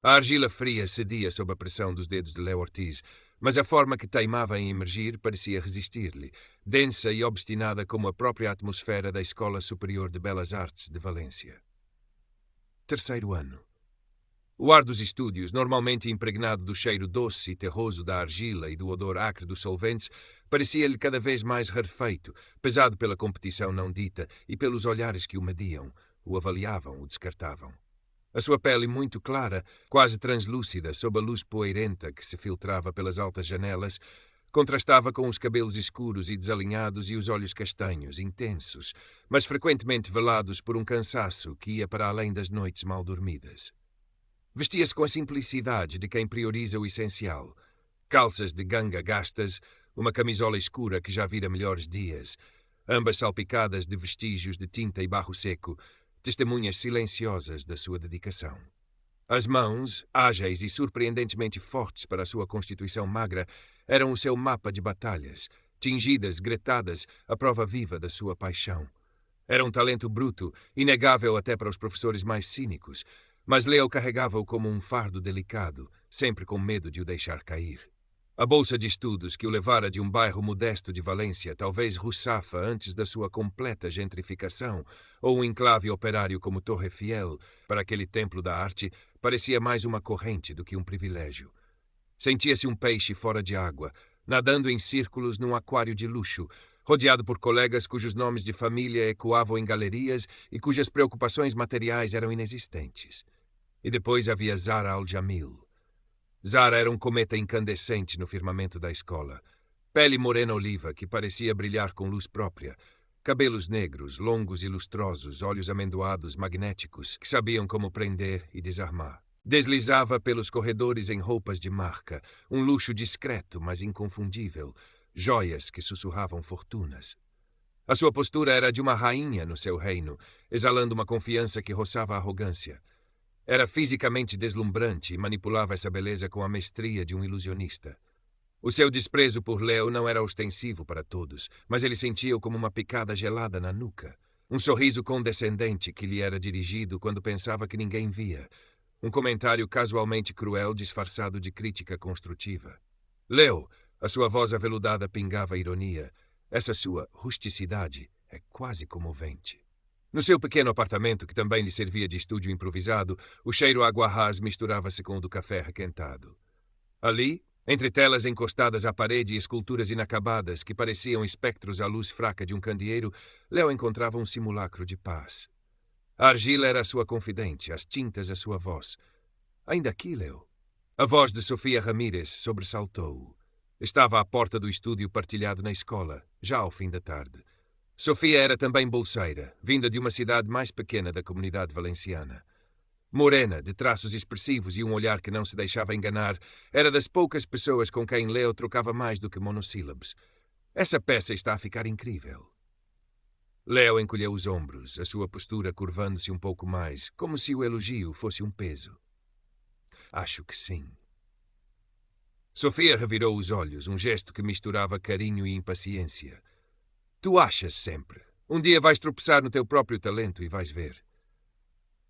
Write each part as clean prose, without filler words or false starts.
A argila fria cedia sob a pressão dos dedos de Leo Ortiz, mas a forma que teimava em emergir parecia resistir-lhe, densa e obstinada como a própria atmosfera da Escola Superior de Belas Artes de Valência. Terceiro ano. O ar dos estúdios, normalmente impregnado do cheiro doce e terroso da argila e do odor acre dos solventes, parecia-lhe cada vez mais rarefeito, pesado pela competição não dita e pelos olhares que o mediam, o avaliavam, o descartavam. A sua pele muito clara, quase translúcida, sob a luz poeirenta que se filtrava pelas altas janelas, contrastava com os cabelos escuros e desalinhados e os olhos castanhos, intensos, mas frequentemente velados por um cansaço que ia para além das noites mal dormidas. Vestia-se com a simplicidade de quem prioriza o essencial. Calças de ganga gastas, uma camisola escura que já vira melhores dias, ambas salpicadas de vestígios de tinta e barro seco, testemunhas silenciosas da sua dedicação. As mãos, ágeis e surpreendentemente fortes para a sua constituição magra, eram o seu mapa de batalhas, tingidas, gretadas, a prova viva da sua paixão. Era um talento bruto, inegável até para os professores mais cínicos, mas Leo carregava-o como um fardo delicado, sempre com medo de o deixar cair. A bolsa de estudos que o levara de um bairro modesto de Valência, talvez Russafa antes da sua completa gentrificação, ou um enclave operário como Torre Fiel, para aquele templo da arte, parecia mais uma corrente do que um privilégio. Sentia-se um peixe fora de água, nadando em círculos num aquário de luxo, rodeado por colegas cujos nomes de família ecoavam em galerias e cujas preocupações materiais eram inexistentes. E depois havia Zahra Al-Jamil. Zahra era um cometa incandescente no firmamento da escola. Pele morena-oliva que parecia brilhar com luz própria. Cabelos negros, longos e lustrosos, olhos amendoados, magnéticos, que sabiam como prender e desarmar. Deslizava pelos corredores em roupas de marca, um luxo discreto, mas inconfundível, joias que sussurravam fortunas. A sua postura era de uma rainha no seu reino, exalando uma confiança que roçava a arrogância. Era fisicamente deslumbrante e manipulava essa beleza com a mestria de um ilusionista. O seu desprezo por Leo não era ostensivo para todos, mas ele sentia-o como uma picada gelada na nuca. Um sorriso condescendente que lhe era dirigido quando pensava que ninguém via. Um comentário casualmente cruel disfarçado de crítica construtiva. Leo, a sua voz aveludada pingava ironia. Essa sua rusticidade é quase comovente. No seu pequeno apartamento, que também lhe servia de estúdio improvisado, o cheiro a água-rás misturava-se com o do café requentado. Ali, entre telas encostadas à parede e esculturas inacabadas que pareciam espectros à luz fraca de um candeeiro, Leo encontrava um simulacro de paz. A argila era a sua confidente, as tintas a sua voz. Ainda aqui, Leo? A voz de Sofia Ramírez sobressaltou-o. Estava à porta do estúdio partilhado na escola, já ao fim da tarde. Sofia era também bolseira, vinda de uma cidade mais pequena da comunidade valenciana. Morena, de traços expressivos e um olhar que não se deixava enganar, era das poucas pessoas com quem Leo trocava mais do que monossílabos. Essa peça está a ficar incrível. Leo encolheu os ombros, a sua postura curvando-se um pouco mais, como se o elogio fosse um peso. Acho que sim. Sofia revirou os olhos, um gesto que misturava carinho e impaciência. Tu achas sempre. Um dia vais tropeçar no teu próprio talento e vais ver.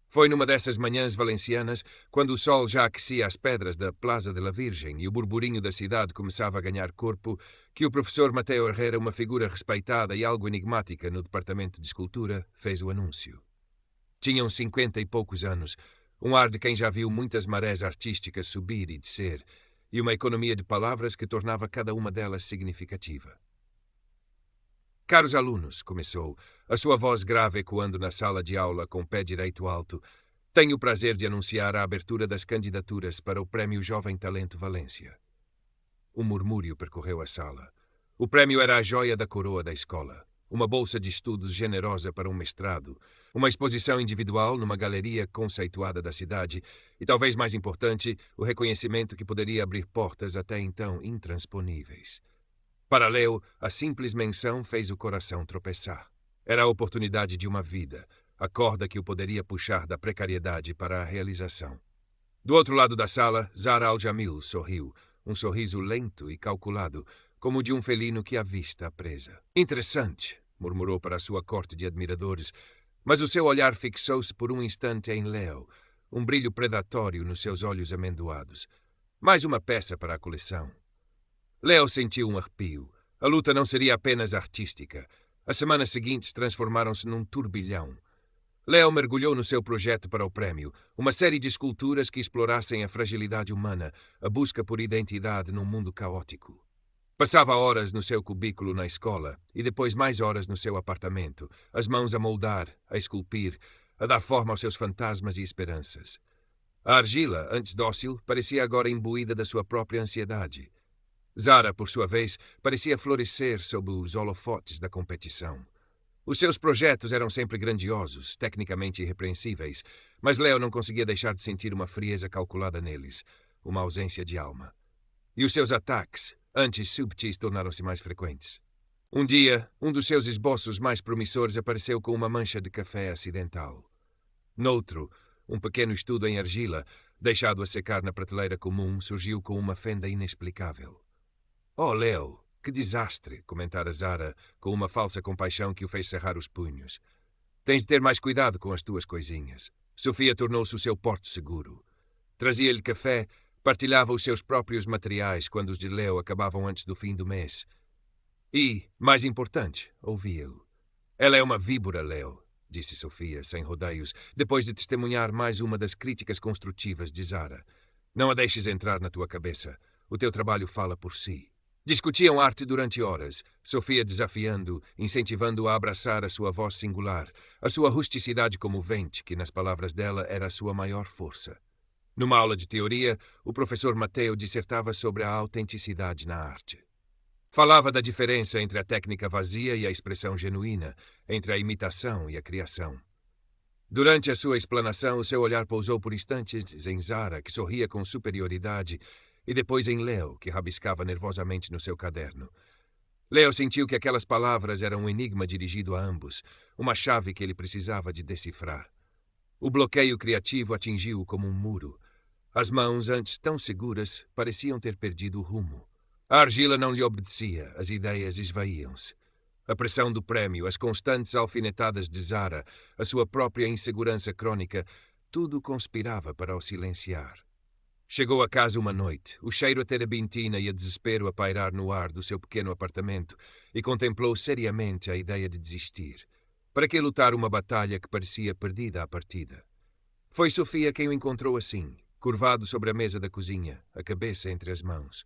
Foi numa dessas manhãs valencianas, quando o sol já aquecia as pedras da Plaza de la Virgem e o burburinho da cidade começava a ganhar corpo, que o professor Mateo Herrera, uma figura respeitada e algo enigmática no departamento de escultura, fez o anúncio. Tinham 50 e poucos anos, um ar de quem já viu muitas marés artísticas subir e descer, e uma economia de palavras que tornava cada uma delas significativa. Caros alunos, começou, a sua voz grave ecoando na sala de aula com o pé direito alto, tenho o prazer de anunciar a abertura das candidaturas para o Prémio Jovem Talento Valência. Um murmúrio percorreu a sala. O prémio era a joia da coroa da escola, uma bolsa de estudos generosa para um mestrado, uma exposição individual numa galeria conceituada da cidade e, talvez mais importante, o reconhecimento que poderia abrir portas até então intransponíveis. Para Leo, a simples menção fez o coração tropeçar. Era a oportunidade de uma vida, a corda que o poderia puxar da precariedade para a realização. Do outro lado da sala, Zahra Al-Jamil sorriu, um sorriso lento e calculado, como de um felino que avista a presa. Interessante, murmurou para a sua corte de admiradores, mas o seu olhar fixou-se por um instante em Leo, um brilho predatório nos seus olhos amendoados. Mais uma peça para a coleção. Leo sentiu um arrepio. A luta não seria apenas artística. As semanas seguintes transformaram-se num turbilhão. Leo mergulhou no seu projeto para o prémio, uma série de esculturas que explorassem a fragilidade humana, a busca por identidade num mundo caótico. Passava horas no seu cubículo na escola e depois mais horas no seu apartamento, as mãos a moldar, a esculpir, a dar forma aos seus fantasmas e esperanças. A argila, antes dócil, parecia agora imbuída da sua própria ansiedade. Zara, por sua vez, parecia florescer sob os holofotes da competição. Os seus projetos eram sempre grandiosos, tecnicamente irrepreensíveis, mas Leo não conseguia deixar de sentir uma frieza calculada neles, uma ausência de alma. E os seus ataques, antes subtis, tornaram-se mais frequentes. Um dia, um dos seus esboços mais promissores apareceu com uma mancha de café acidental. Noutro, um pequeno estudo em argila, deixado a secar na prateleira comum, surgiu com uma fenda inexplicável. "Oh, Leo, que desastre!" comentara Zara, com uma falsa compaixão que o fez cerrar os punhos. "Tens de ter mais cuidado com as tuas coisinhas." Sofia tornou-se o seu porto seguro. Trazia-lhe café, partilhava os seus próprios materiais quando os de Leo acabavam antes do fim do mês. E, mais importante, ouvia-o. "Ela é uma víbora, Leo", disse Sofia, sem rodeios, depois de testemunhar mais uma das críticas construtivas de Zara. "Não a deixes entrar na tua cabeça. O teu trabalho fala por si." Discutiam arte durante horas, Sofia desafiando, incentivando-a a abraçar a sua voz singular, a sua rusticidade comovente, que nas palavras dela era a sua maior força. Numa aula de teoria, o professor Matteo dissertava sobre a autenticidade na arte. Falava da diferença entre a técnica vazia e a expressão genuína, entre a imitação e a criação. Durante a sua explanação, o seu olhar pousou por instantes em Zara, que sorria com superioridade, e depois em Leo, que rabiscava nervosamente no seu caderno. Leo sentiu que aquelas palavras eram um enigma dirigido a ambos, uma chave que ele precisava de decifrar. O bloqueio criativo atingiu-o como um muro. As mãos, antes tão seguras, pareciam ter perdido o rumo. A argila não lhe obedecia, as ideias esvaíam-se. A pressão do prémio, as constantes alfinetadas de Zara, a sua própria insegurança crônica, tudo conspirava para o silenciar. Chegou a casa uma noite, o cheiro a terebintina e a desespero a pairar no ar do seu pequeno apartamento, e contemplou seriamente a ideia de desistir. Para que lutar uma batalha que parecia perdida à partida? Foi Sofia quem o encontrou assim, curvado sobre a mesa da cozinha, a cabeça entre as mãos.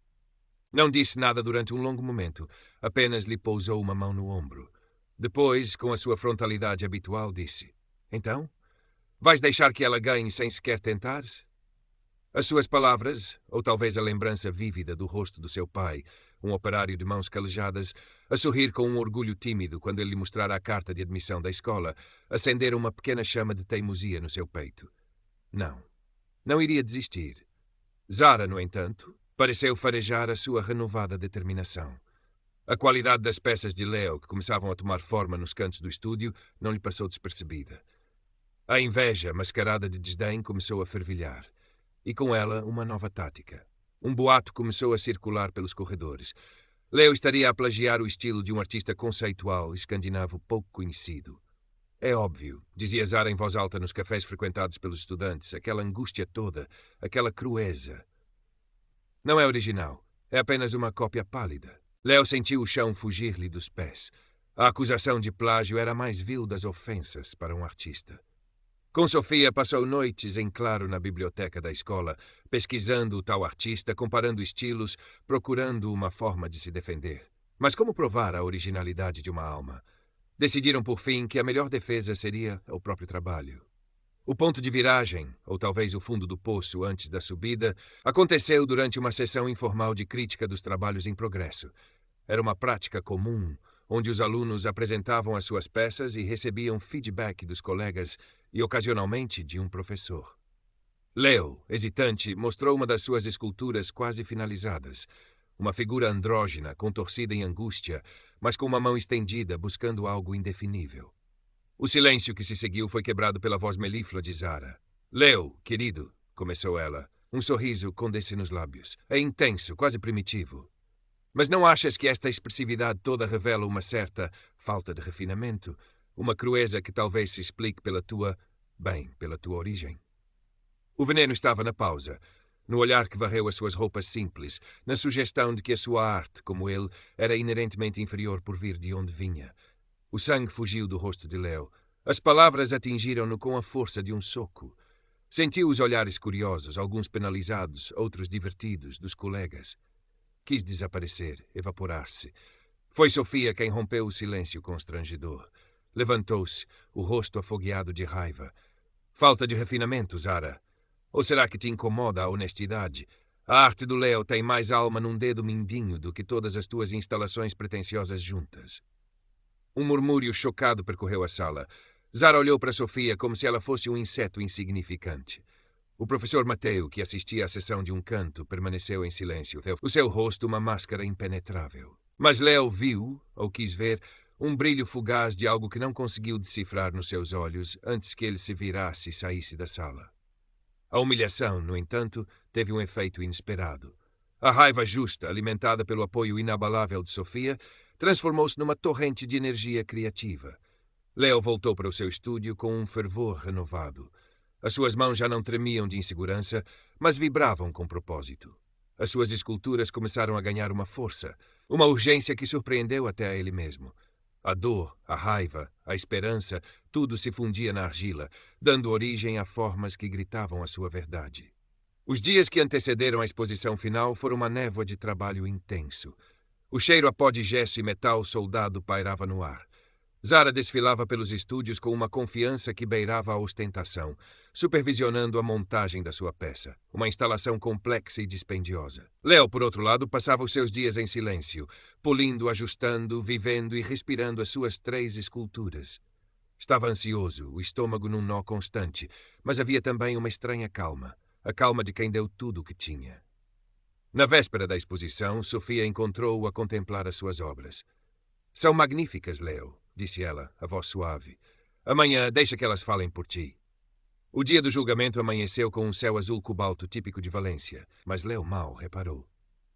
Não disse nada durante um longo momento, apenas lhe pousou uma mão no ombro. Depois, com a sua frontalidade habitual, disse: "Então? Vais deixar que ela ganhe sem sequer tentar-se?" As suas palavras, ou talvez a lembrança vívida do rosto do seu pai, um operário de mãos calejadas, a sorrir com um orgulho tímido quando ele lhe mostrara a carta de admissão da escola, acenderam uma pequena chama de teimosia no seu peito. Não iria desistir. Zara, no entanto, pareceu farejar a sua renovada determinação. A qualidade das peças de Leo, que começavam a tomar forma nos cantos do estúdio, não lhe passou despercebida. A inveja, mascarada de desdém, começou a fervilhar. E com ela, uma nova tática. Um boato começou a circular pelos corredores. Leo estaria a plagiar o estilo de um artista conceitual escandinavo pouco conhecido. "É óbvio", dizia Zara em voz alta nos cafés frequentados pelos estudantes, aquela angústia toda, aquela crueza. "Não é original. É apenas uma cópia pálida." Leo sentiu o chão fugir-lhe dos pés. A acusação de plágio era a mais vil das ofensas para um artista. Com Sofia, passou noites em claro na biblioteca da escola, pesquisando o tal artista, comparando estilos, procurando uma forma de se defender. Mas como provar a originalidade de uma alma? Decidiram, por fim, que a melhor defesa seria o próprio trabalho. O ponto de viragem, ou talvez o fundo do poço antes da subida, aconteceu durante uma sessão informal de crítica dos trabalhos em progresso. Era uma prática comum, onde os alunos apresentavam as suas peças e recebiam feedback dos colegas e, ocasionalmente, de um professor. Leo, hesitante, mostrou uma das suas esculturas quase finalizadas. Uma figura andrógena, contorcida em angústia, mas com uma mão estendida, buscando algo indefinível. O silêncio que se seguiu foi quebrado pela voz melíflua de Zara. "Leo, querido", começou ela, um sorriso condesse nos lábios. "É intenso, quase primitivo. Mas não achas que esta expressividade toda revela uma certa falta de refinamento? Uma crueza que talvez se explique pela tua origem?" O veneno estava na pausa, no olhar que varreu as suas roupas simples, na sugestão de que a sua arte, como ele, era inerentemente inferior por vir de onde vinha. O sangue fugiu do rosto de Leo. As palavras atingiram-no com a força de um soco. Sentiu os olhares curiosos, alguns penalizados, outros divertidos, dos colegas. Quis desaparecer, evaporar-se. Foi Sofia quem rompeu o silêncio constrangedor. Levantou-se, o rosto afogueado de raiva. Falta de refinamento, Zara. Ou será que te incomoda a honestidade? A arte do Leo tem mais alma num dedo mindinho do que todas as tuas instalações pretensiosas juntas. Um murmúrio chocado percorreu a sala. Zara olhou para Sofia como se ela fosse um inseto insignificante. O professor Mateu, que assistia à sessão de um canto, permaneceu em silêncio, o seu rosto uma máscara impenetrável. Mas Leo viu, ou quis ver, um brilho fugaz de algo que não conseguiu decifrar nos seus olhos antes que ele se virasse e saísse da sala. A humilhação, no entanto, teve um efeito inesperado. A raiva justa, alimentada pelo apoio inabalável de Sofia, transformou-se numa torrente de energia criativa. Leo voltou para o seu estúdio com um fervor renovado. As suas mãos já não tremiam de insegurança, mas vibravam com propósito. As suas esculturas começaram a ganhar uma força, uma urgência que surpreendeu até a ele mesmo. A dor, a raiva, a esperança, tudo se fundia na argila, dando origem a formas que gritavam a sua verdade. Os dias que antecederam a exposição final foram uma névoa de trabalho intenso. O cheiro a pó de gesso e metal soldado pairava no ar. Zara desfilava pelos estúdios com uma confiança que beirava a ostentação, supervisionando a montagem da sua peça, uma instalação complexa e dispendiosa. Leo, por outro lado, passava os seus dias em silêncio, polindo, ajustando, vivendo e respirando as suas 3 esculturas. Estava ansioso, o estômago num nó constante, mas havia também uma estranha calma, a calma de quem deu tudo o que tinha. Na véspera da exposição, Sofia encontrou-o a contemplar as suas obras. São magníficas, Leo, disse ela, a voz suave. Amanhã deixa que elas falem por ti. O dia do julgamento amanheceu com um céu azul cobalto típico de Valência, mas Leo mal reparou.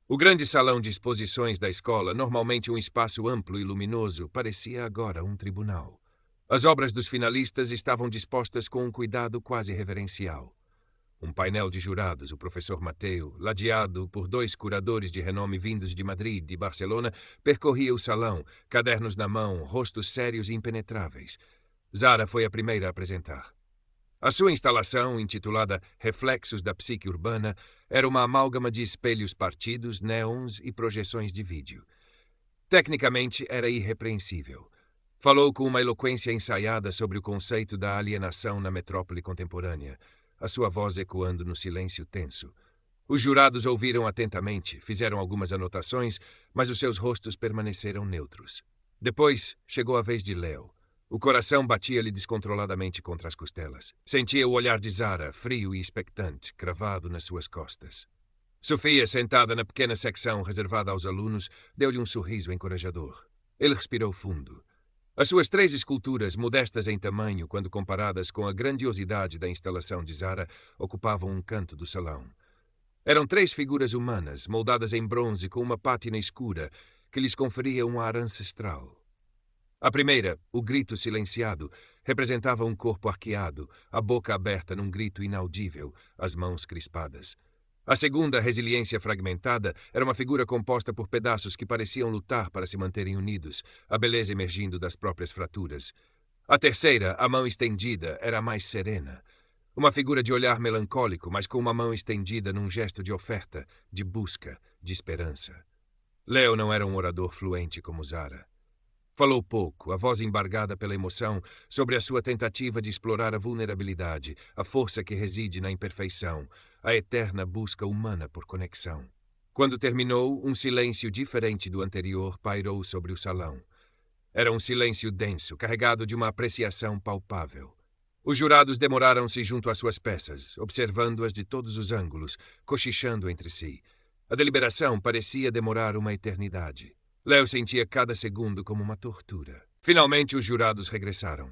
O grande salão de exposições da escola, normalmente um espaço amplo e luminoso, parecia agora um tribunal. As obras dos finalistas estavam dispostas com um cuidado quase reverencial. Um painel de jurados, o professor Mateu, ladeado por 2 curadores de renome vindos de Madrid e de Barcelona, percorria o salão, cadernos na mão, rostos sérios e impenetráveis. Zara foi a primeira a apresentar. A sua instalação, intitulada Reflexos da Psique Urbana, era uma amálgama de espelhos partidos, néons e projeções de vídeo. Tecnicamente, era irrepreensível. Falou com uma eloquência ensaiada sobre o conceito da alienação na metrópole contemporânea, a sua voz ecoando no silêncio tenso. Os jurados ouviram atentamente, fizeram algumas anotações, mas os seus rostos permaneceram neutros. Depois chegou a vez de Leo. O coração batia-lhe descontroladamente contra as costelas. Sentia o olhar de Zara, frio e expectante, cravado nas suas costas. Sofia, sentada na pequena secção reservada aos alunos, deu-lhe um sorriso encorajador. Ele respirou fundo. As suas 3 esculturas, modestas em tamanho quando comparadas com a grandiosidade da instalação de Zara, ocupavam um canto do salão. Eram 3 figuras humanas, moldadas em bronze com uma pátina escura, que lhes conferia um ar ancestral. A primeira, o grito silenciado, representava um corpo arqueado, a boca aberta num grito inaudível, as mãos crispadas. A segunda, resiliência fragmentada, era uma figura composta por pedaços que pareciam lutar para se manterem unidos, a beleza emergindo das próprias fraturas. A terceira, a mão estendida, era a mais serena. Uma figura de olhar melancólico, mas com uma mão estendida num gesto de oferta, de busca, de esperança. Leo não era um orador fluente como Zara. Falou pouco, a voz embargada pela emoção, sobre a sua tentativa de explorar a vulnerabilidade, a força que reside na imperfeição, a eterna busca humana por conexão. Quando terminou, um silêncio diferente do anterior pairou sobre o salão. Era um silêncio denso, carregado de uma apreciação palpável. Os jurados demoraram-se junto às suas peças, observando-as de todos os ângulos, cochichando entre si. A deliberação parecia demorar uma eternidade. Leo sentia cada segundo como uma tortura. Finalmente, os jurados regressaram.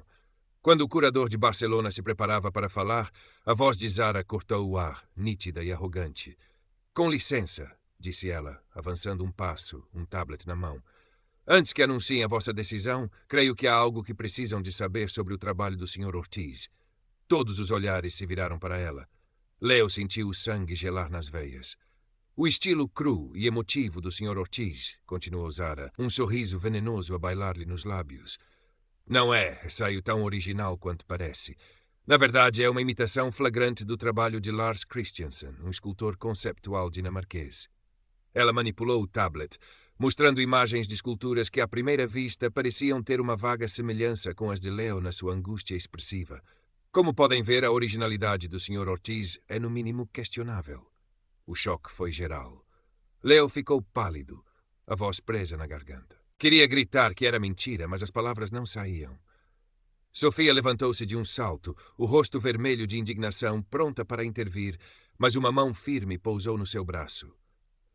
Quando o curador de Barcelona se preparava para falar, a voz de Zara cortou o ar, nítida e arrogante. Com licença, disse ela, avançando um passo, um tablet na mão. Antes que anunciem a vossa decisão, creio que há algo que precisam de saber sobre o trabalho do Sr. Ortiz. Todos os olhares se viraram para ela. Leo sentiu o sangue gelar nas veias. O estilo cru e emotivo do Sr. Ortiz, continuou Zara, um sorriso venenoso a bailar-lhe nos lábios. Não é receio tão original quanto parece. Na verdade, é uma imitação flagrante do trabalho de Lars Christiansen, um escultor conceptual dinamarquês. Ela manipulou o tablet, mostrando imagens de esculturas que à primeira vista pareciam ter uma vaga semelhança com as de Leo na sua angústia expressiva. Como podem ver, a originalidade do Sr. Ortiz é no mínimo questionável. O choque foi geral. Leo ficou pálido, a voz presa na garganta. Queria gritar que era mentira, mas as palavras não saíam. Sofia levantou-se de um salto, o rosto vermelho de indignação, pronta para intervir, mas uma mão firme pousou no seu braço.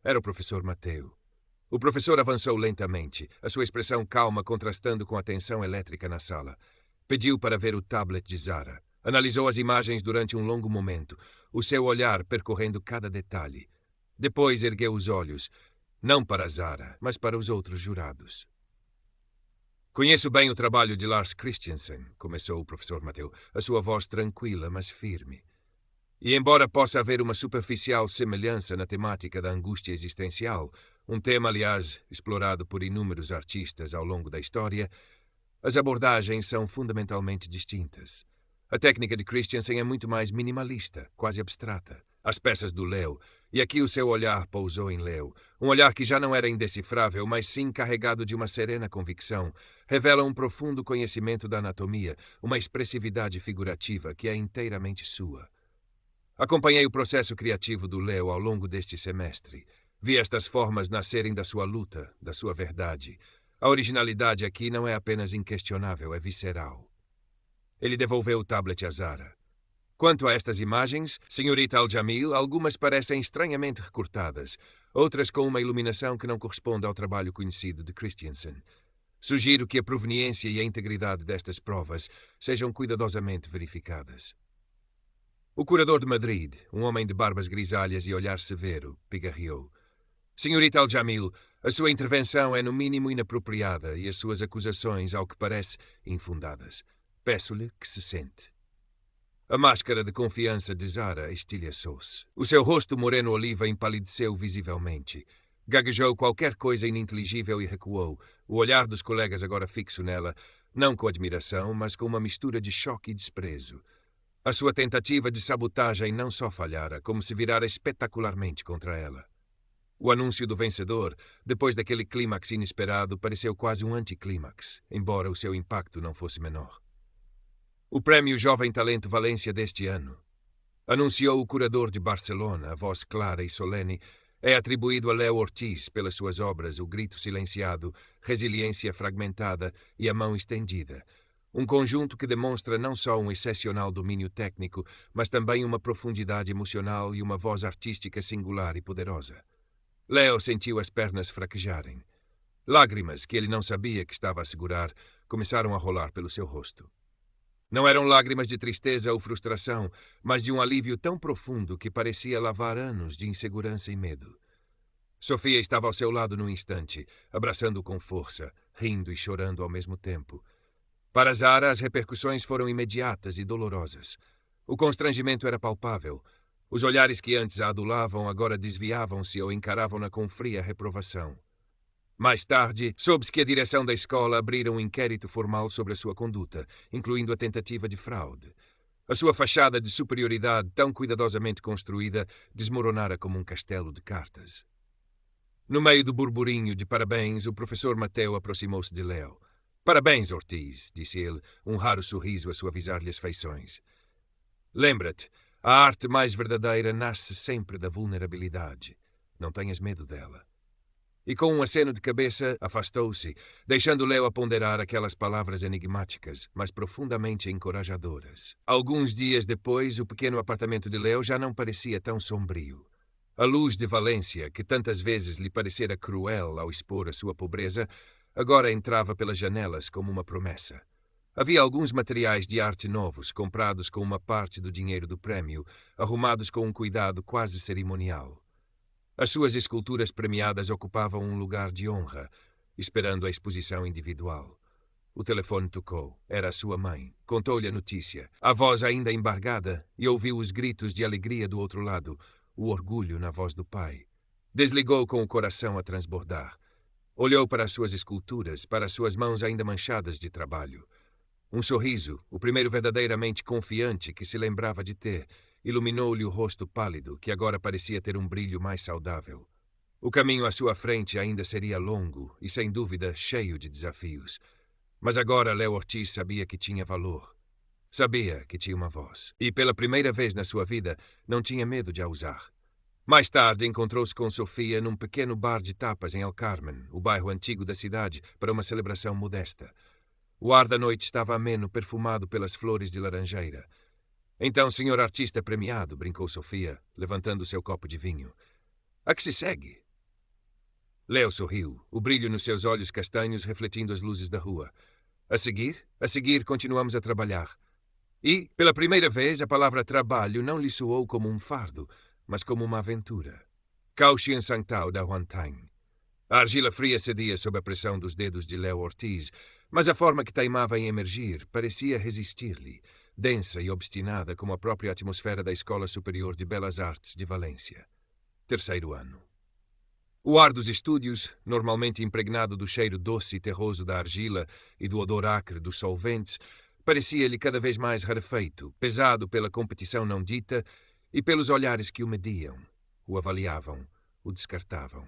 Era o professor Mateu. O professor avançou lentamente, a sua expressão calma contrastando com a tensão elétrica na sala. Pediu para ver o tablet de Zara. Analisou as imagens durante um longo momento, o seu olhar percorrendo cada detalhe. Depois ergueu os olhos, não para Zara, mas para os outros jurados. Conheço bem o trabalho de Lars Christiansen, começou o professor Mateu, a sua voz tranquila, mas firme. E embora possa haver uma superficial semelhança na temática da angústia existencial, um tema, aliás, explorado por inúmeros artistas ao longo da história, as abordagens são fundamentalmente distintas. A técnica de Christiansen é muito mais minimalista, quase abstrata. As peças do Leo, e aqui o seu olhar pousou em Leo, um olhar que já não era indecifrável, mas sim carregado de uma serena convicção, revela um profundo conhecimento da anatomia, uma expressividade figurativa que é inteiramente sua. Acompanhei o processo criativo do Leo ao longo deste semestre. Vi estas formas nascerem da sua luta, da sua verdade. A originalidade aqui não é apenas inquestionável, é visceral. Ele devolveu o tablet a Zara. Quanto a estas imagens, senhorita Al-Jamil, algumas parecem estranhamente recortadas, outras com uma iluminação que não corresponde ao trabalho conhecido de Christiansen. Sugiro que a proveniência e a integridade destas provas sejam cuidadosamente verificadas. O curador de Madrid, um homem de barbas grisalhas e olhar severo, pigarreou. Senhorita Al-Jamil, a sua intervenção é no mínimo inapropriada e as suas acusações, ao que parece, infundadas. Peço-lhe que se sente. A máscara de confiança de Zara estilhaçou-se. O seu rosto moreno-oliva empalideceu visivelmente. Gaguejou qualquer coisa ininteligível e recuou, o olhar dos colegas agora fixo nela, não com admiração, mas com uma mistura de choque e desprezo. A sua tentativa de sabotagem não só falhara, como se virara espetacularmente contra ela. O anúncio do vencedor, depois daquele clímax inesperado, pareceu quase um anticlímax, embora o seu impacto não fosse menor. O prémio Jovem Talento Valência deste ano, anunciou o curador de Barcelona, a voz clara e solene, é atribuído a Leo Ortiz pelas suas obras O Grito Silenciado, Resiliência Fragmentada e A Mão Estendida, um conjunto que demonstra não só um excepcional domínio técnico, mas também uma profundidade emocional e uma voz artística singular e poderosa. Leo sentiu as pernas fraquejarem. Lágrimas, que ele não sabia que estava a segurar, começaram a rolar pelo seu rosto. Não eram lágrimas de tristeza ou frustração, mas de um alívio tão profundo que parecia lavar anos de insegurança e medo. Sofia estava ao seu lado num instante, abraçando-o com força, rindo e chorando ao mesmo tempo. Para Zara, as repercussões foram imediatas e dolorosas. O constrangimento era palpável. Os olhares que antes a adulavam agora desviavam-se ou encaravam-na com fria reprovação. Mais tarde, soube-se que a direção da escola abrira um inquérito formal sobre a sua conduta, incluindo a tentativa de fraude. A sua fachada de superioridade, tão cuidadosamente construída, desmoronara como um castelo de cartas. No meio do burburinho de parabéns, o professor Mateu aproximou-se de Leo. «Parabéns, Ortiz», disse ele, um raro sorriso a suavizar-lhe as feições. «Lembra-te, a arte mais verdadeira nasce sempre da vulnerabilidade. Não tenhas medo dela». E com um aceno de cabeça, afastou-se, deixando Leo a ponderar aquelas palavras enigmáticas, mas profundamente encorajadoras. Alguns dias depois, o pequeno apartamento de Leo já não parecia tão sombrio. A luz de Valência, que tantas vezes lhe parecera cruel ao expor a sua pobreza, agora entrava pelas janelas como uma promessa. Havia alguns materiais de arte novos, comprados com uma parte do dinheiro do prémio, arrumados com um cuidado quase cerimonial. As suas esculturas premiadas ocupavam um lugar de honra, esperando a exposição individual. O telefone tocou. Era a sua mãe. Contou-lhe a notícia. A voz ainda embargada, e ouviu os gritos de alegria do outro lado, o orgulho na voz do pai. Desligou com o coração a transbordar. Olhou para as suas esculturas, para as suas mãos ainda manchadas de trabalho. Um sorriso, o primeiro verdadeiramente confiante que se lembrava de ter, iluminou-lhe o rosto pálido, que agora parecia ter um brilho mais saudável. O caminho à sua frente ainda seria longo e, sem dúvida, cheio de desafios. Mas agora Léo Ortiz sabia que tinha valor. Sabia que tinha uma voz. E, pela primeira vez na sua vida, não tinha medo de a usar. Mais tarde, encontrou-se com Sofia num pequeno bar de tapas em El Carmen, o bairro antigo da cidade, para uma celebração modesta. O ar da noite estava ameno, perfumado pelas flores de laranjeira. Então, senhor artista premiado, brincou Sofia, levantando seu copo de vinho. A que se segue? Léo sorriu, o brilho nos seus olhos castanhos refletindo as luzes da rua. A seguir, continuamos a trabalhar. E, pela primeira vez, a palavra trabalho não lhe soou como um fardo, mas como uma aventura. Cauxian Sangtao da Huantain. A argila fria cedia sob a pressão dos dedos de Léo Ortiz, mas a forma que teimava em emergir parecia resistir-lhe, densa e obstinada como a própria atmosfera da Escola Superior de Belas Artes de Valência. 3º ano. O ar dos estúdios, normalmente impregnado do cheiro doce e terroso da argila e do odor acre dos solventes, parecia-lhe cada vez mais rarefeito, pesado pela competição não dita e pelos olhares que o mediam, o avaliavam, o descartavam.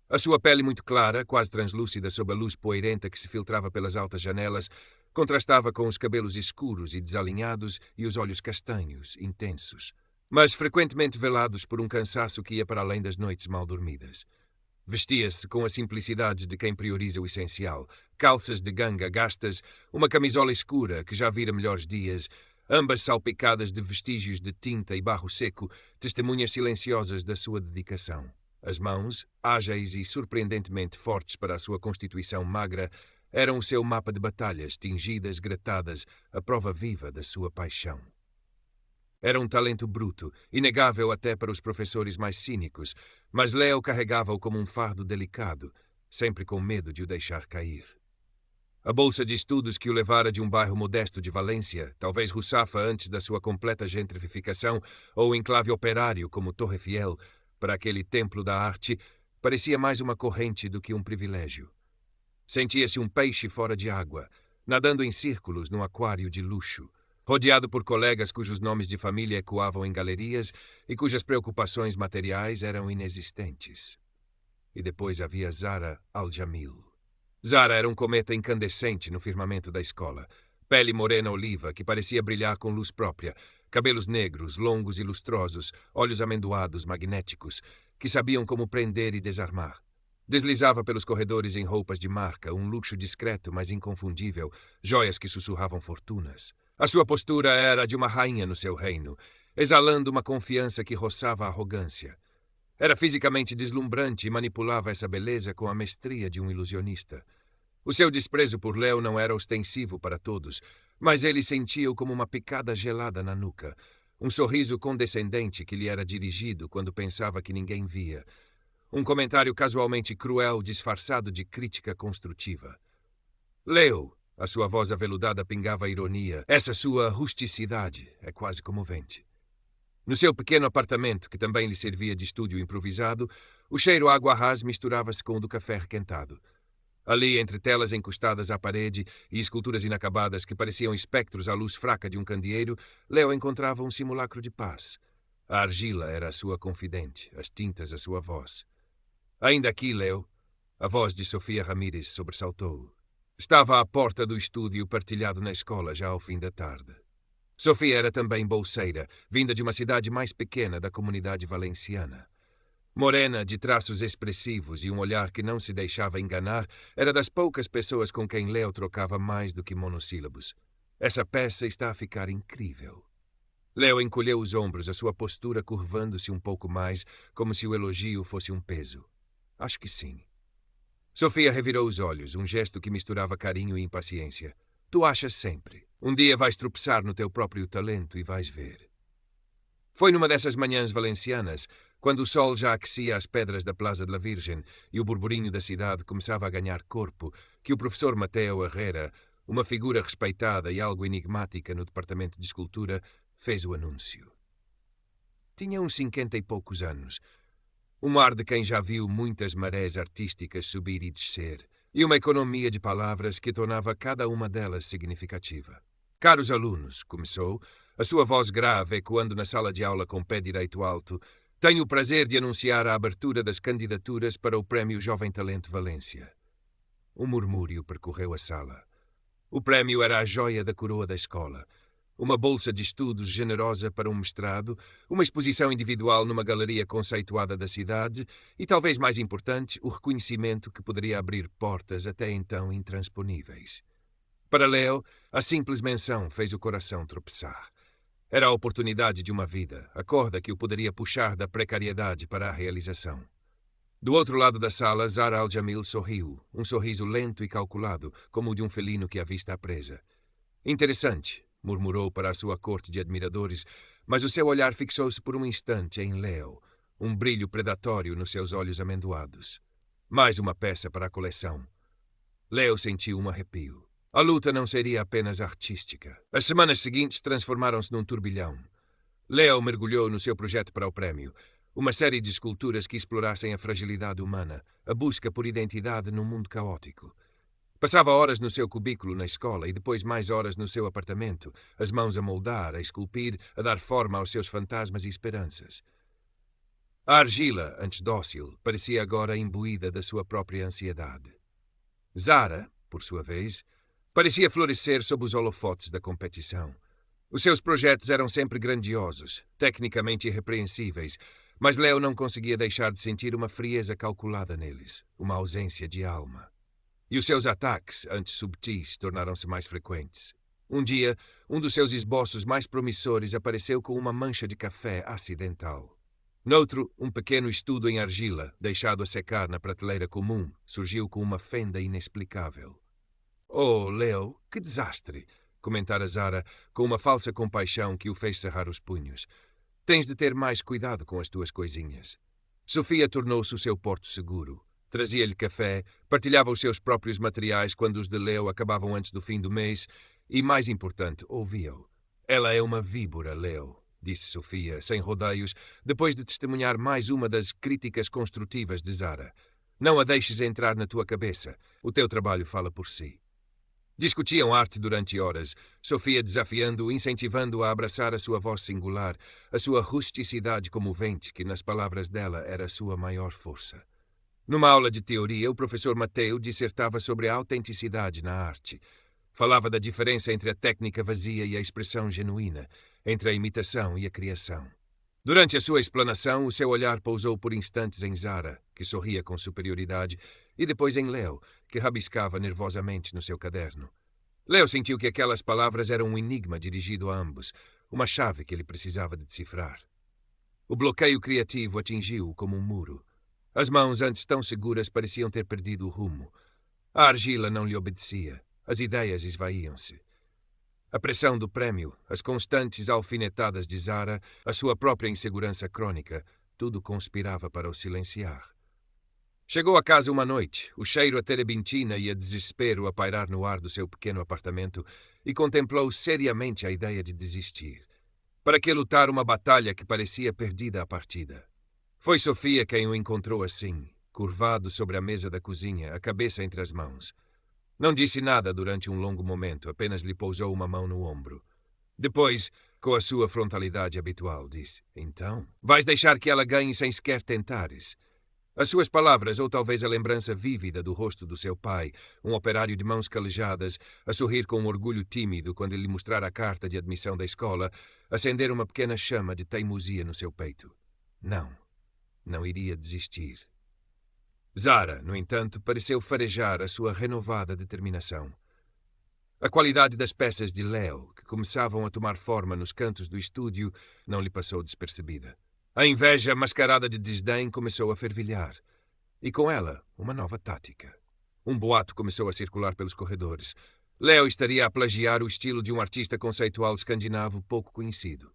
A sua pele muito clara, quase translúcida sob a luz poeirenta que se filtrava pelas altas janelas, contrastava com os cabelos escuros e desalinhados e os olhos castanhos, intensos, mas frequentemente velados por um cansaço que ia para além das noites mal dormidas. Vestia-se com a simplicidade de quem prioriza o essencial, calças de ganga gastas, uma camisola escura que já vira melhores dias, ambas salpicadas de vestígios de tinta e barro seco, testemunhas silenciosas da sua dedicação. As mãos, ágeis e surpreendentemente fortes para a sua constituição magra, eram o seu mapa de batalhas, tingidas, gratadas, a prova viva da sua paixão. Era um talento bruto, inegável até para os professores mais cínicos, mas Léo carregava-o como um fardo delicado, sempre com medo de o deixar cair. A bolsa de estudos que o levara de um bairro modesto de Valência, talvez Russafa antes da sua completa gentrificação, ou enclave operário como Torre Fiel, para aquele templo da arte, parecia mais uma corrente do que um privilégio. Sentia-se um peixe fora de água, nadando em círculos num aquário de luxo, rodeado por colegas cujos nomes de família ecoavam em galerias e cujas preocupações materiais eram inexistentes. E depois havia Zara Al-Jamil. Zara era um cometa incandescente no firmamento da escola. Pele morena oliva que parecia brilhar com luz própria, cabelos negros, longos e lustrosos, olhos amendoados, magnéticos, que sabiam como prender e desarmar. Deslizava pelos corredores em roupas de marca, um luxo discreto, mas inconfundível, joias que sussurravam fortunas. A sua postura era a de uma rainha no seu reino, exalando uma confiança que roçava a arrogância. Era fisicamente deslumbrante e manipulava essa beleza com a mestria de um ilusionista. O seu desprezo por Léo não era ostensivo para todos, mas ele sentia-o como uma picada gelada na nuca, um sorriso condescendente que lhe era dirigido quando pensava que ninguém via, um comentário casualmente cruel disfarçado de crítica construtiva. Léo, a sua voz aveludada pingava ironia, essa sua rusticidade é quase comovente. No seu pequeno apartamento, que também lhe servia de estúdio improvisado, o cheiro a água rás misturava-se com o do café requentado. Ali, entre telas encostadas à parede e esculturas inacabadas que pareciam espectros à luz fraca de um candeeiro, Léo encontrava um simulacro de paz. A argila era a sua confidente, as tintas a sua voz. Ainda aqui, Léo, a voz de Sofia Ramírez sobressaltou. Estava à porta do estúdio partilhado na escola já ao fim da tarde. Sofia era também bolseira, vinda de uma cidade mais pequena da comunidade valenciana. Morena, de traços expressivos e um olhar que não se deixava enganar, era das poucas pessoas com quem Léo trocava mais do que monossílabos. Essa peça está a ficar incrível. Léo encolheu os ombros, a sua postura curvando-se um pouco mais, como se o elogio fosse um peso. Acho que sim. Sofia revirou os olhos, um gesto que misturava carinho e impaciência. Tu achas sempre. Um dia vais tropeçar no teu próprio talento e vais ver. Foi numa dessas manhãs valencianas, quando o sol já aquecia as pedras da Plaza de la Virgen e o burburinho da cidade começava a ganhar corpo, que o professor Mateo Herrera, uma figura respeitada e algo enigmática no departamento de escultura, fez o anúncio. Tinha uns 50 e poucos anos, um ar de quem já viu muitas marés artísticas subir e descer, e uma economia de palavras que tornava cada uma delas significativa. Caros alunos, começou, a sua voz grave ecoando na sala de aula com pé direito alto, tenho o prazer de anunciar a abertura das candidaturas para o Prémio Jovem Talento Valência. Um murmúrio percorreu a sala. O prémio era a joia da coroa da escola. Uma bolsa de estudos generosa para um mestrado, uma exposição individual numa galeria conceituada da cidade e, talvez mais importante, o reconhecimento que poderia abrir portas até então intransponíveis. Para Leo, a simples menção fez o coração tropeçar. Era a oportunidade de uma vida, a corda que o poderia puxar da precariedade para a realização. Do outro lado da sala, Zahra Al-Jamil sorriu, um sorriso lento e calculado, como o de um felino que avista a presa. Interessante, murmurou para a sua corte de admiradores, mas o seu olhar fixou-se por um instante em Leo, um brilho predatório nos seus olhos amendoados. Mais uma peça para a coleção. Leo sentiu um arrepio. A luta não seria apenas artística. As semanas seguintes transformaram-se num turbilhão. Leo mergulhou no seu projeto para o prémio, uma série de esculturas que explorassem a fragilidade humana, a busca por identidade num mundo caótico. Passava horas no seu cubículo na escola e depois mais horas no seu apartamento, as mãos a moldar, a esculpir, a dar forma aos seus fantasmas e esperanças. A argila, antes dócil, parecia agora imbuída da sua própria ansiedade. Zahra, por sua vez, parecia florescer sob os holofotes da competição. Os seus projetos eram sempre grandiosos, tecnicamente irrepreensíveis, mas Leo não conseguia deixar de sentir uma frieza calculada neles, uma ausência de alma. E os seus ataques, antes subtis, tornaram-se mais frequentes. Um dia, um dos seus esboços mais promissores apareceu com uma mancha de café acidental. Noutro, um pequeno estudo em argila, deixado a secar na prateleira comum, surgiu com uma fenda inexplicável. Oh, Leo, que desastre! Comentara Zahra, com uma falsa compaixão que o fez cerrar os punhos. Tens de ter mais cuidado com as tuas coisinhas. Sofia tornou-se o seu porto seguro. Trazia-lhe café, partilhava os seus próprios materiais quando os de Leo acabavam antes do fim do mês e, mais importante, ouvia-o. Ela é uma víbora, Leo, disse Sofia, sem rodeios, depois de testemunhar mais uma das críticas construtivas de Zahra. Não a deixes entrar na tua cabeça. O teu trabalho fala por si. Discutiam arte durante horas, Sofia desafiando-o, incentivando-o a abraçar a sua voz singular, a sua rusticidade comovente, que nas palavras dela era a sua maior força. Numa aula de teoria, o professor Mateo dissertava sobre a autenticidade na arte. Falava da diferença entre a técnica vazia e a expressão genuína, entre a imitação e a criação. Durante a sua explanação, o seu olhar pousou por instantes em Zahra, que sorria com superioridade, e depois em Leo, que rabiscava nervosamente no seu caderno. Leo sentiu que aquelas palavras eram um enigma dirigido a ambos, uma chave que ele precisava de decifrar. O bloqueio criativo atingiu-o como um muro. As mãos, antes tão seguras, pareciam ter perdido o rumo. A argila não lhe obedecia. As ideias esvaíam-se. A pressão do prémio, as constantes alfinetadas de Zahra, a sua própria insegurança crônica, tudo conspirava para o silenciar. Chegou a casa uma noite, o cheiro a terebintina e a desespero a pairar no ar do seu pequeno apartamento, e contemplou seriamente a ideia de desistir. Para que lutar uma batalha que parecia perdida à partida? Foi Sofia quem o encontrou assim, curvado sobre a mesa da cozinha, a cabeça entre as mãos. Não disse nada durante um longo momento, apenas lhe pousou uma mão no ombro. Depois, com a sua frontalidade habitual, disse: Então, vais deixar que ela ganhe sem sequer tentares? As suas palavras, ou talvez a lembrança vívida do rosto do seu pai, um operário de mãos calejadas, a sorrir com um orgulho tímido quando ele lhe mostrara a carta de admissão da escola, acenderam uma pequena chama de teimosia no seu peito. Não iria desistir. Zahra, no entanto, pareceu farejar a sua renovada determinação. A qualidade das peças de Leo, que começavam a tomar forma nos cantos do estúdio, não lhe passou despercebida. A inveja mascarada de desdém começou a fervilhar. E com ela, uma nova tática. Um boato começou a circular pelos corredores. Leo estaria a plagiar o estilo de um artista conceitual escandinavo pouco conhecido.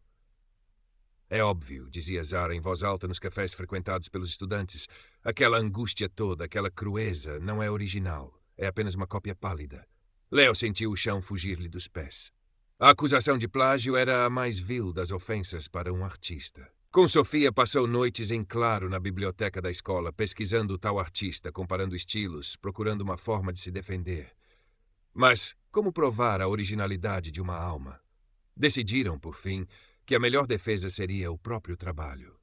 É óbvio, dizia Zahra em voz alta nos cafés frequentados pelos estudantes, aquela angústia toda, aquela crueza, não é original. é apenas uma cópia pálida. Leo sentiu o chão fugir-lhe dos pés. A acusação de plágio era a mais vil das ofensas para um artista. Com Sofia, passou noites em claro na biblioteca da escola, pesquisando o tal artista, comparando estilos, procurando uma forma de se defender. Mas como provar a originalidade de uma alma? Decidiram, por fim, que a melhor defesa seria o próprio trabalho.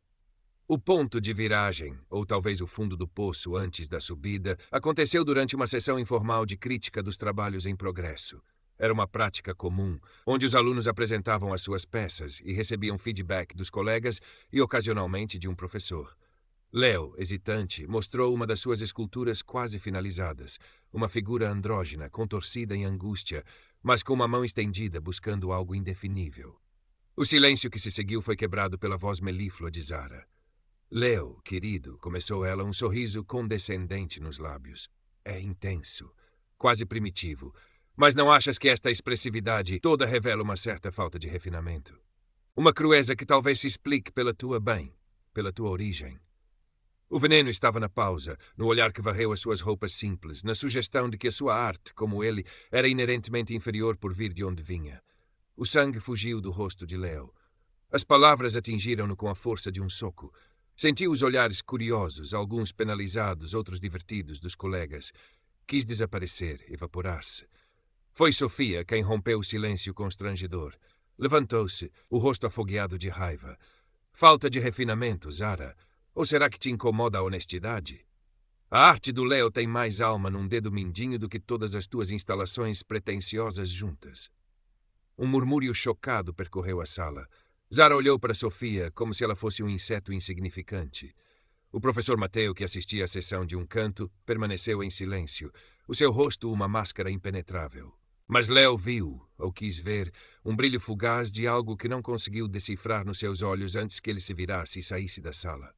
O ponto de viragem, ou talvez o fundo do poço antes da subida, aconteceu durante uma sessão informal de crítica dos trabalhos em progresso. Era uma prática comum, onde os alunos apresentavam as suas peças e recebiam feedback dos colegas e, ocasionalmente, de um professor. Leo, hesitante, mostrou uma das suas esculturas quase finalizadas, uma figura andrógena, contorcida em angústia, mas com uma mão estendida, buscando algo indefinível. O silêncio que se seguiu foi quebrado pela voz melíflua de Zara. Leo, querido, começou ela, um sorriso condescendente nos lábios. É intenso, quase primitivo. Mas não achas que esta expressividade toda revela uma certa falta de refinamento? Uma crueza que talvez se explique pela tua origem. O veneno estava na pausa, no olhar que varreu as suas roupas simples, na sugestão de que a sua arte, como ele, era inerentemente inferior por vir de onde vinha. O sangue fugiu do rosto de Leo. As palavras atingiram-no com a força de um soco. Sentiu os olhares curiosos, alguns penalizados, outros divertidos, dos colegas. Quis desaparecer, evaporar-se. Foi Sofia quem rompeu o silêncio constrangedor. Levantou-se, o rosto afogueado de raiva. Falta de refinamento, Zara. Ou será que te incomoda a honestidade? A arte do Leo tem mais alma num dedo mindinho do que todas as tuas instalações pretensiosas juntas. Um murmúrio chocado percorreu a sala. Zara olhou para Sofia como se ela fosse um inseto insignificante. O professor Mateo, que assistia à sessão de um canto, permaneceu em silêncio, o seu rosto uma máscara impenetrável. Mas Leo viu, ou quis ver, um brilho fugaz de algo que não conseguiu decifrar nos seus olhos antes que ele se virasse e saísse da sala.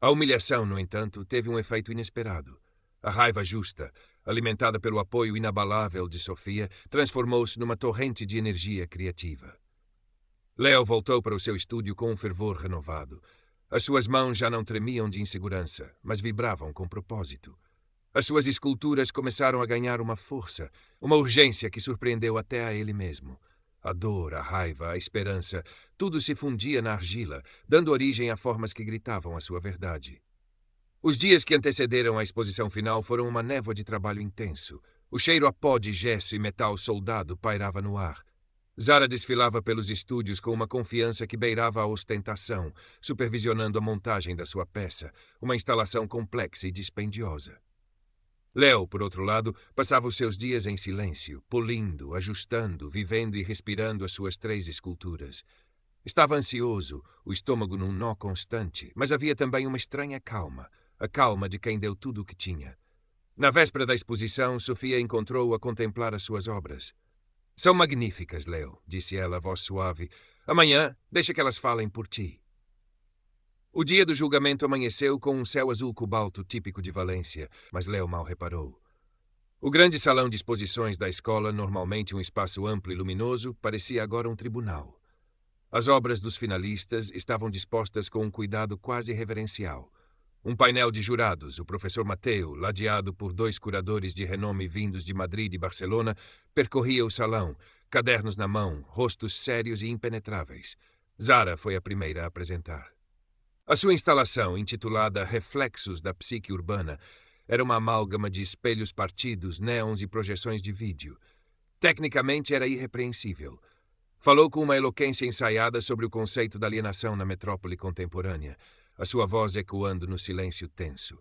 A humilhação, no entanto, teve um efeito inesperado. A raiva justa, alimentada pelo apoio inabalável de Sofia, transformou-se numa torrente de energia criativa. Leo voltou para o seu estúdio com um fervor renovado. As suas mãos já não tremiam de insegurança, mas vibravam com propósito. As suas esculturas começaram a ganhar uma força, uma urgência que surpreendeu até a ele mesmo. A dor, a raiva, a esperança, tudo se fundia na argila, dando origem a formas que gritavam a sua verdade. Os dias que antecederam a exposição final foram uma névoa de trabalho intenso. O cheiro a pó de gesso e metal soldado pairava no ar. Zara desfilava pelos estúdios com uma confiança que beirava a ostentação, supervisionando a montagem da sua peça, uma instalação complexa e dispendiosa. Leo, por outro lado, passava os seus dias em silêncio, polindo, ajustando, vivendo e respirando as suas 3 esculturas. Estava ansioso, o estômago num nó constante, mas havia também uma estranha calma, a calma de quem deu tudo o que tinha. Na véspera da exposição, Sofia encontrou-o a contemplar as suas obras. São magníficas, Leo, disse ela, a voz suave. Amanhã, deixa que elas falem por ti. O dia do julgamento amanheceu com um céu azul cobalto típico de Valência, mas Leo mal reparou. O grande salão de exposições da escola, normalmente um espaço amplo e luminoso, parecia agora um tribunal. As obras dos finalistas estavam dispostas com um cuidado quase reverencial. Um painel de jurados, o professor Mateo, ladeado por 2 curadores de renome vindos de Madrid e Barcelona, percorria o salão, cadernos na mão, rostos sérios e impenetráveis. Zara foi a primeira a apresentar. A sua instalação, intitulada Reflexos da Psique Urbana, era uma amálgama de espelhos partidos, néons e projeções de vídeo. Tecnicamente era irrepreensível. Falou com uma eloquência ensaiada sobre o conceito da alienação na metrópole contemporânea, a sua voz ecoando no silêncio tenso.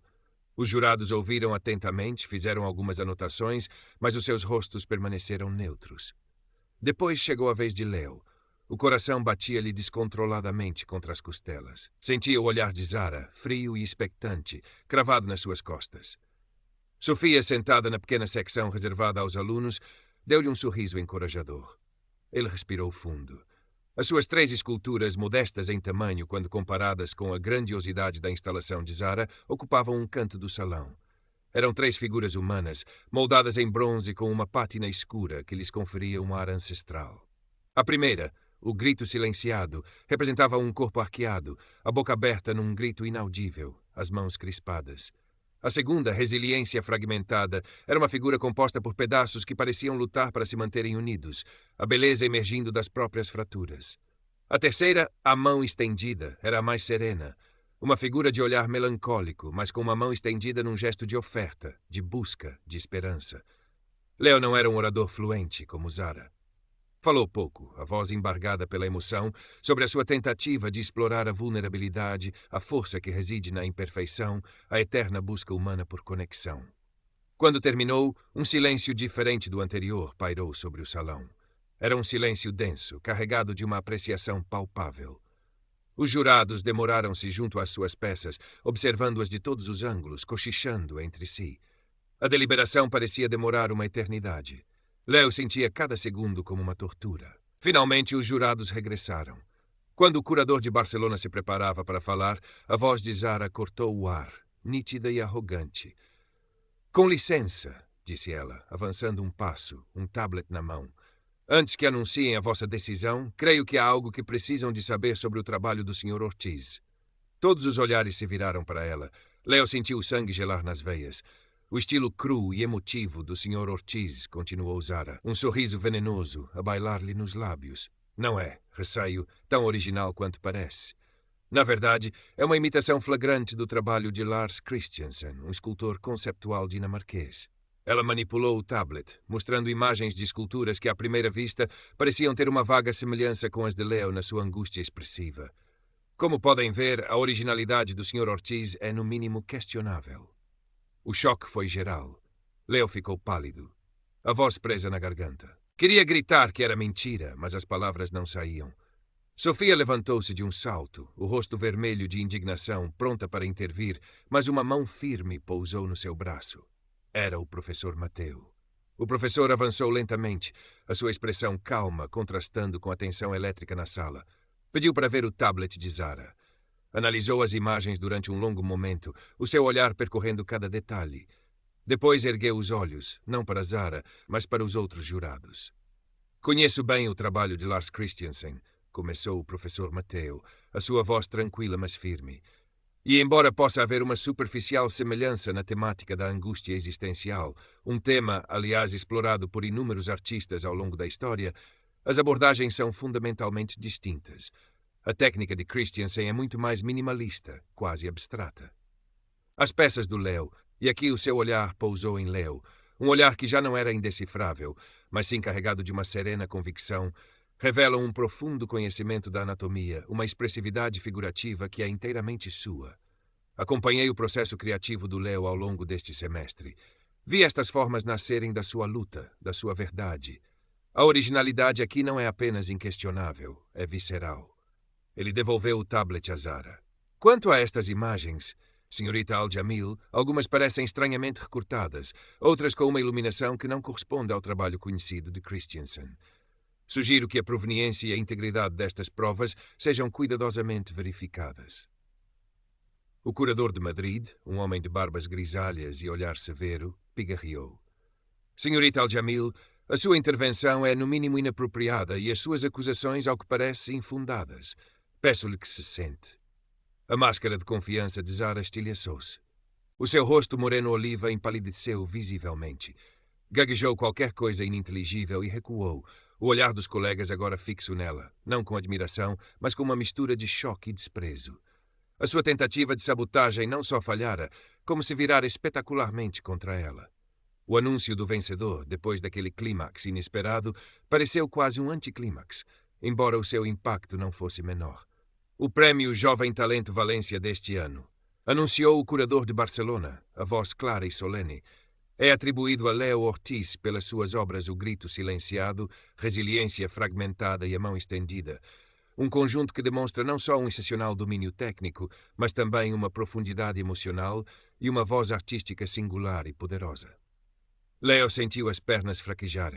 Os jurados ouviram atentamente, fizeram algumas anotações, mas os seus rostos permaneceram neutros. Depois chegou a vez de Leo. O coração batia-lhe descontroladamente contra as costelas. Sentia o olhar de Zara, frio e expectante, cravado nas suas costas. Sofia, sentada na pequena secção reservada aos alunos, deu-lhe um sorriso encorajador. Ele respirou fundo. As suas 3 esculturas, modestas em tamanho quando comparadas com a grandiosidade da instalação de Zara, ocupavam um canto do salão. Eram 3 figuras humanas, moldadas em bronze com uma pátina escura que lhes conferia um ar ancestral. A primeira, o grito silenciado, representava um corpo arqueado, a boca aberta num grito inaudível, as mãos crispadas. A segunda, resiliência fragmentada, era uma figura composta por pedaços que pareciam lutar para se manterem unidos, a beleza emergindo das próprias fraturas. A terceira, a mão estendida, era a mais serena. Uma figura de olhar melancólico, mas com uma mão estendida num gesto de oferta, de busca, de esperança. Leo não era um orador fluente, como Zara. Falou pouco, a voz embargada pela emoção, sobre a sua tentativa de explorar a vulnerabilidade, a força que reside na imperfeição, a eterna busca humana por conexão. Quando terminou, um silêncio diferente do anterior pairou sobre o salão. Era um silêncio denso, carregado de uma apreciação palpável. Os jurados demoraram-se junto às suas peças, observando-as de todos os ângulos, cochichando entre si. A deliberação parecia demorar uma eternidade. Leo sentia cada segundo como uma tortura. Finalmente, os jurados regressaram. Quando o curador de Barcelona se preparava para falar, a voz de Zara cortou o ar, nítida e arrogante. "Com licença", disse ela, avançando um passo, um tablet na mão. "Antes que anunciem a vossa decisão, creio que há algo que precisam de saber sobre o trabalho do Sr. Ortiz." Todos os olhares se viraram para ela. Leo sentiu o sangue gelar nas veias. "O estilo cru e emotivo do Sr. Ortiz", continuou Zara, um sorriso venenoso a bailar-lhe nos lábios. "Não é, receio, tão original quanto parece. Na verdade, é uma imitação flagrante do trabalho de Lars Christiansen, um escultor conceptual dinamarquês." Ela manipulou o tablet, mostrando imagens de esculturas que, à primeira vista, pareciam ter uma vaga semelhança com as de Leo na sua angústia expressiva. "Como podem ver, a originalidade do Sr. Ortiz é, no mínimo, questionável." O choque foi geral. Leo ficou pálido, a voz presa na garganta. Queria gritar que era mentira, mas as palavras não saíam. Sofia levantou-se de um salto, o rosto vermelho de indignação, pronta para intervir, mas uma mão firme pousou no seu braço. Era o professor Mateu. O professor avançou lentamente, a sua expressão calma contrastando com a tensão elétrica na sala. Pediu para ver o tablet de Zara. Analisou as imagens durante um longo momento, o seu olhar percorrendo cada detalhe. Depois ergueu os olhos, não para Zara, mas para os outros jurados. "Conheço bem o trabalho de Lars Christiansen", começou o professor Mateu, a sua voz tranquila mas firme. "E embora possa haver uma superficial semelhança na temática da angústia existencial, um tema, aliás, explorado por inúmeros artistas ao longo da história, as abordagens são fundamentalmente distintas. A técnica de Christiansen é muito mais minimalista, quase abstrata. As peças do Leo, e aqui o seu olhar pousou em Leo, um olhar que já não era indecifrável, mas sim carregado de uma serena convicção, revelam um profundo conhecimento da anatomia, uma expressividade figurativa que é inteiramente sua. Acompanhei o processo criativo do Leo ao longo deste semestre. Vi estas formas nascerem da sua luta, da sua verdade. A originalidade aqui não é apenas inquestionável, é visceral." Ele devolveu o tablet a Zara. "Quanto a estas imagens, Senhorita Al-Jamil, algumas parecem estranhamente recortadas, outras com uma iluminação que não corresponde ao trabalho conhecido de Christiansen. Sugiro que a proveniência e a integridade destas provas sejam cuidadosamente verificadas." O curador de Madrid, um homem de barbas grisalhas e olhar severo, pigarreou. "Senhorita Al-Jamil, a sua intervenção é no mínimo inapropriada e as suas acusações, ao que parece, infundadas. Peço-lhe que se sente." A máscara de confiança de Zara estilhaçou-se. O seu rosto moreno-oliva empalideceu visivelmente. Gaguejou qualquer coisa ininteligível e recuou, o olhar dos colegas agora fixo nela, não com admiração, mas com uma mistura de choque e desprezo. A sua tentativa de sabotagem não só falhara, como se virara espetacularmente contra ela. O anúncio do vencedor, depois daquele clímax inesperado, pareceu quase um anticlímax, embora o seu impacto não fosse menor. O prémio Jovem Talento Valência deste ano, anunciou o curador de Barcelona, a voz clara e solene, é atribuído a Leo Ortiz pelas suas obras O Grito Silenciado, Resiliência Fragmentada e A Mão Estendida, um conjunto que demonstra não só um excepcional domínio técnico, mas também uma profundidade emocional e uma voz artística singular e poderosa. Leo sentiu as pernas fraquejarem.